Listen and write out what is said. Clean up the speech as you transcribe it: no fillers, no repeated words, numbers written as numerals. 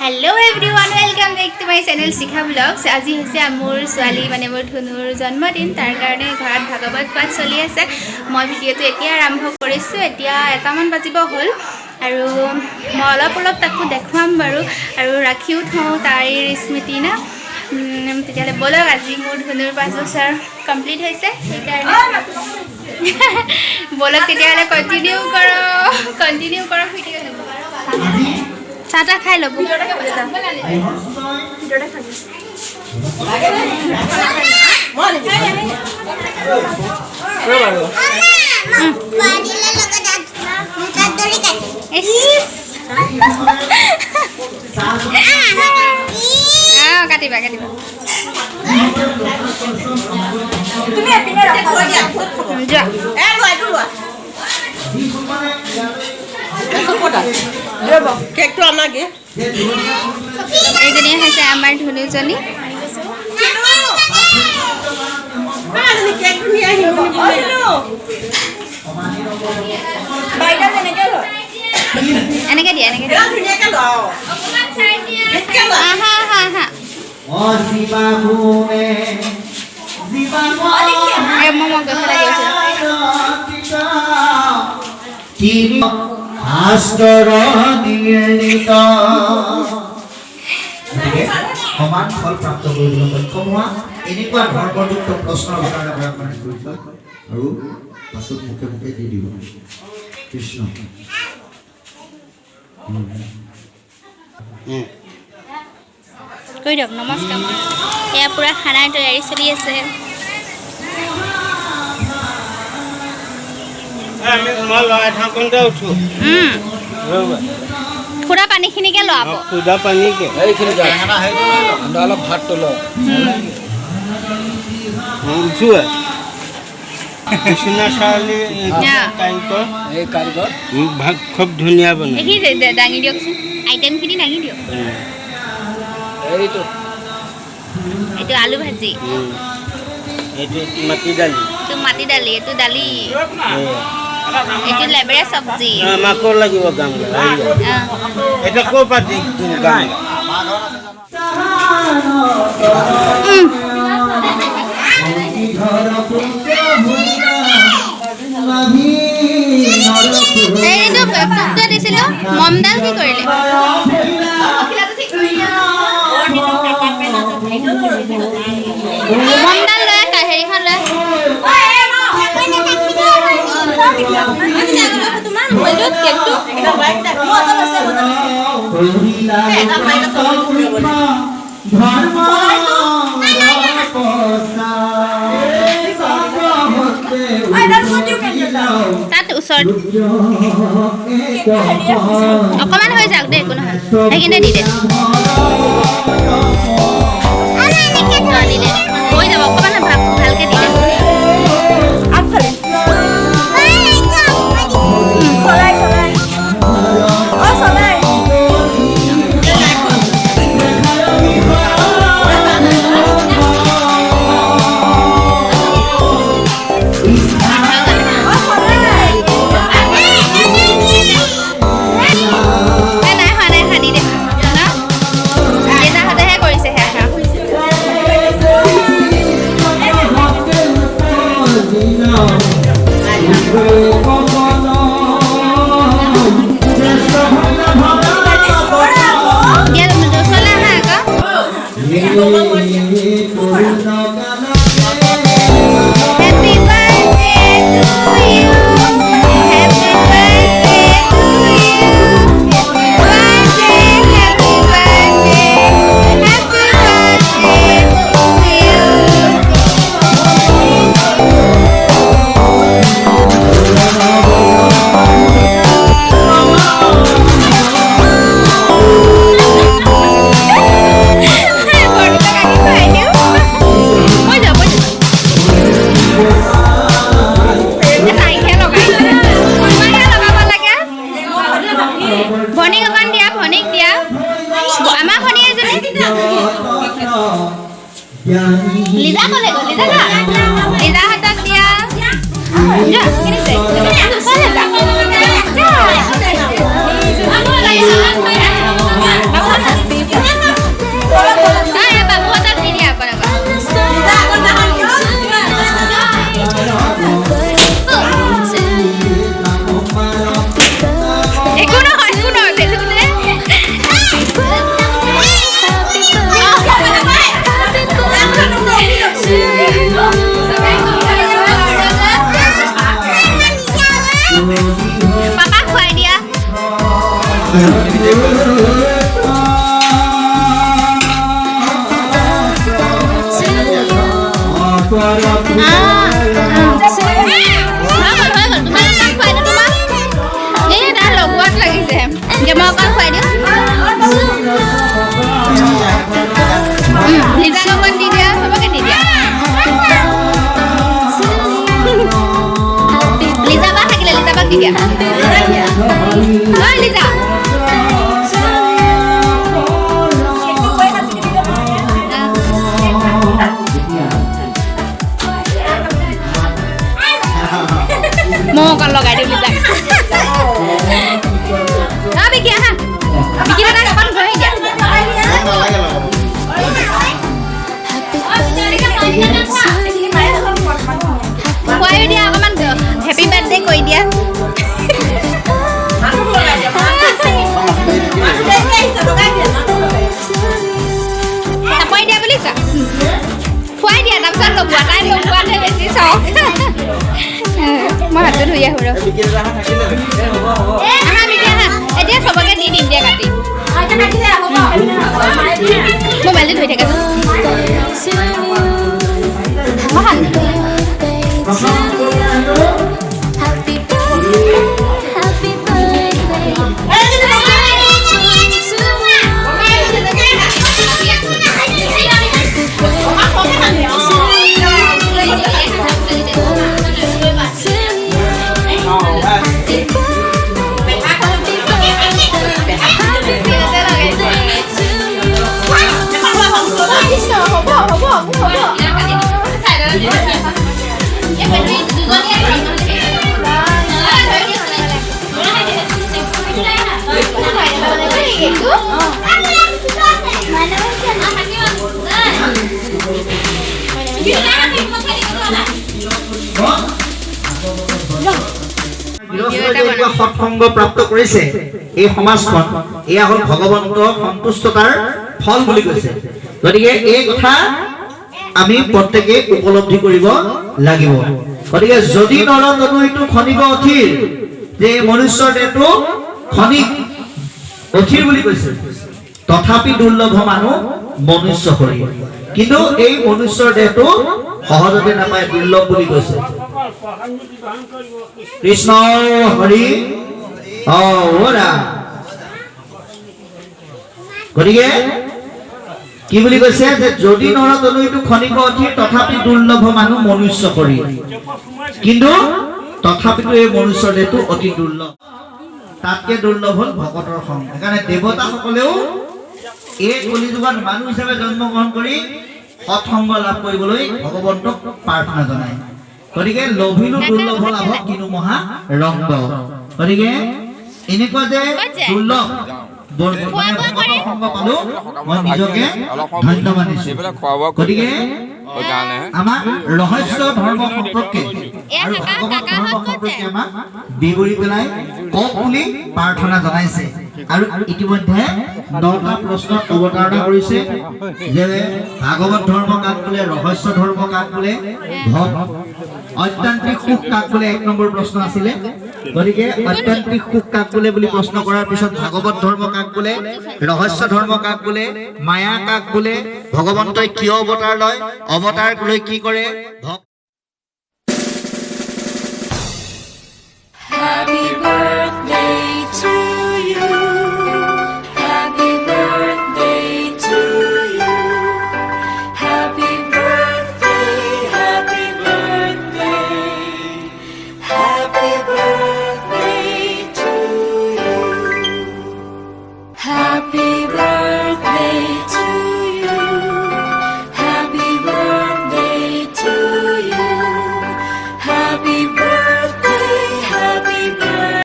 Hello everyone welcome back to my channel Shikha blogs. आज मोर छोৱালী মানে মোৰ ধনুৰ জন্মদিন তাৰ কাৰণে ঘৰত ভাগৱত পাঠ চলি আছে। মই ভিডিঅ'টো এতিয়া আৰম্ভ কৰিছোঁ। এতিয়া 1মান বাজিব হ'ল আৰু মই অলপ তাকো দেখুৱাম বাৰু আৰু ৰাখিও থওঁ তাইৰ স্মৃতি না। তেতিয়াহ'লে বলক আজি মোৰ ধনুৰ 5 বছৰ কমপ্লিট হৈছে সেইকাৰণে বলক তেতিয়াহ'লে কণ্টিনিউ কৰক ভিডিঅ'। চাটা খাই লব কাটিবা কেকটো আনাগে এইজনী হৈছে আমাৰ ধনুজনী। এনেকে দিয়া সমান ফল প্ৰাপ্ত কৰিবলৈ সক্ষম হোৱা এনেকুৱা ধৰ্মযুক্ত প্ৰশ্নৰ কাৰণে ভগৱানে কৈছে আৰু পাছত মুখে দি দিব কৃষ্ণ। কৈ দিয়ক নমস্কাৰ। এয়া পুৰা খানাৰ তৈয়াৰী চলি আছে। খুৰা পানীখিনিকে লগাব। সুদা পানীকে অলপ ভাত তোলো কৃষ্ণা চাউলি এই কাৰিকৰ ভাত খুব ধুনীয়া বনায়। এইখিনি দাঙি দিয়কচোন, আইটেমখিনি দাঙি দিয়ক। এইটো আলু ভাজি, এইটো মাটি দালি, এইটো দালি, এইটো লেবেৰা চব্জি। আমাকো লাগিব গাম এটা ক'ৰ পৰা দিম গাম এইটো কুকুৰা দিছিলো। মমডাল কি কৰিলে? মমডাল লৈ হেৰিখন লৈ তাত ওচৰত অকণমান হৈ যাওক দেই, একো নহয়। সেইখিনিতে দি দে হৈ যাব। অকণমান ভালকে দি দে। লিজা কলে গ'ল? লিজা হাতত দিয়া। মোবাইলটো ধৰি থাকে সৎসংগ প্ৰাপ্ত কৰিছে এই সমাজখন এয়া হ'ল ভগৱন্ত সন্তুষ্টতাৰ ফল বুলি কৈছে গতিকে এই কথা আমি প্ৰত্যেকে উপলব্ধি কৰিব লাগিব গতিকে যদি নৰতনুইটো খনিক অথিৰ যে মনুষ্যৰ দেহটো খনিক অথিৰ বুলি কৈছে তথাপি দুৰ্লভ মানুহ মনুষ্য শৰীৰ কিন্তু এই মনুষ্যৰ দেহটো সহজতে নাপায় দুৰ্লভ বুলি কৈছে কৃষ্ণ হৰি ওৰা গতিকে কি বুলি কৈছে যে যদি নৰতনুইটো খনিক অথিৰ তথাপি দুৰ্লভ মানুহ মনুষ্য শৰীৰ কিন্তু তথাপিতো এই মনুষ্যৰ দেহটো অতি দুৰ্লভ তাতকে দুৰ্লভ হ'ল ভকতৰ সংগ সেইকাৰণে দেৱতাসকলেও এই কলিযুগত মানুহ হিচাপে জন্মগ্ৰহণ কৰি সৎসংগ লাভ কৰিবলৈ ভগৱন্তক প্ৰাৰ্থনা জনায় গতিকে লভিলো দুৰ্লভ লাভ কিনো মহা ৰংগ গতিকে এনেকুৱা যে দুৰ্লভ সংগ পালো মই নিজকে ধন্য মানিছো গতিকে আমাক ৰহস্য ধৰ্ম সম্পৰ্কে আৰু ভগৱত ধৰ্ম সম্পৰ্কে আমাক বিৱৰি পেলাই কওক বুলি প্ৰাৰ্থনা জনাইছে আৰু ইতিমধ্যে 9টা প্ৰশ্ন অৱতাৰণা কৰিছে যে ভাগৱত ধৰ্ম কাক বোলে ৰহস্য ধৰ্ম কাক বোলে অত্যান্তিক সুখ কাক বোলে 1 নম্বৰ প্ৰশ্ন আছিলে গতিকে অত্যান্তিক সুখ কাক বোলে বুলি প্ৰশ্ন কৰাৰ পিছত ভাগৱত ধৰ্ম কাক বোলে ৰহস্য ধৰ্ম কাক বোলে মায়া কাক বোলে ভগৱন্তই কিয় অৱতাৰ লয় অৱতাৰ লৈ কি কৰে Happy birthday